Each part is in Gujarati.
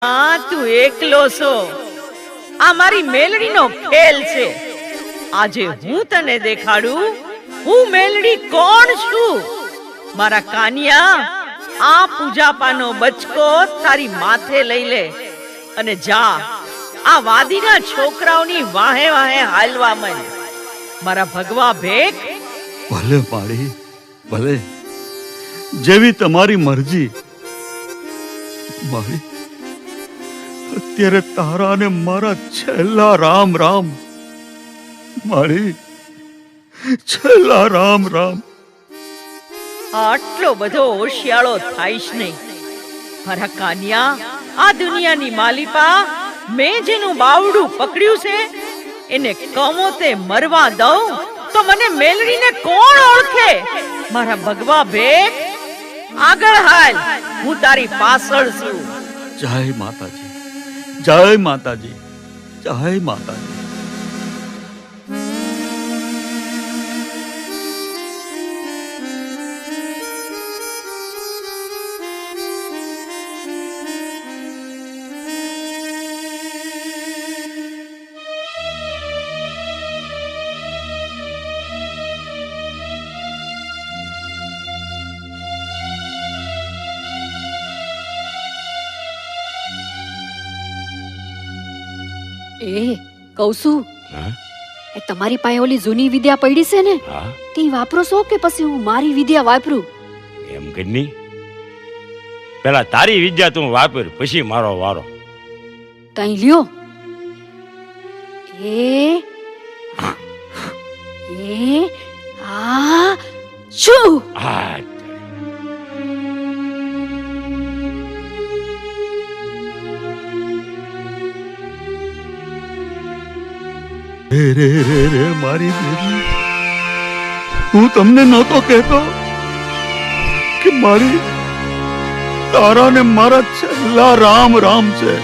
હા, તું એકલો છો. આ મારી મેલડીનો ખેલ છે. આજે હું તને દેખાડું હું મેલડી કોણ છું. મારા કાનિયા, આ પૂજાપાનો બચકો તારી માથે લઈ લે અને જા આ વાદીના છોકરાઓની વાહે વાહે હાલવા માંડ. મારા ભગવા ભેખ. ભલે માળી, ભલે, જેવી તમારી મરજી. માળી, અત્યારે તારા અને મારા છેલ્લા રામ રામ. માળી, છેલ્લા રામ રામ. આટલો બધો હોશિયાળો થાઈશ નહીં. મારા કાનિયા, આ દુનિયાની માલિપા મેં જેનું બાવડું પકડ્યું છે એને કમોતે મરવા દઉં તો મને મેલડીને કોણ ઓળખે? મારા ભગવા ભેખ, આગળ હાલ, હું તારી પાછળ છું. જય માતાજી, જય માતાજી, જય માતાજી. એ કહું છું, એ તમારી પાસે ઓલી જૂની વિદ્યા પડી છે ને, તે વાપરો છો કે પછી હું મારી વિદ્યા વાપરું? એમ કરની, પેલા તારી વિદ્યા તું વાપર, પછી મારો વારો. તઈ લ્યો. આ શું? હા, રે રે રે રે મારી દેવી, હું તમને નહોતો કહેતો કે મારી તારા ને મારા છેલ્લા રામ રામ છે.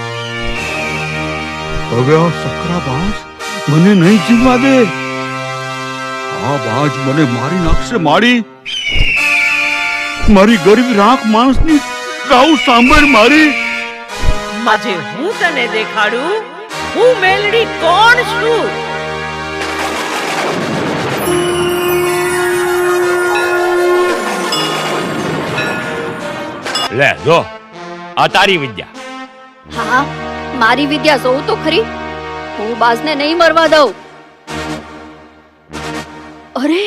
હવે આ સકરા બાજ મને નહીં જીવવા દે. આ બાજ મને મારી નાખશે. મારી મારી ગરીબ રાખ માણસની રાવ સાંભળ. મારી આજે હું તને દેખાડું હું મેલડી કોણ છું. લે જો આ તારી વિદ્યા. હા, મારી વિદ્યા જોઉં તો ખરી. હું બાજને નહીં મરવા દઉં. અરે,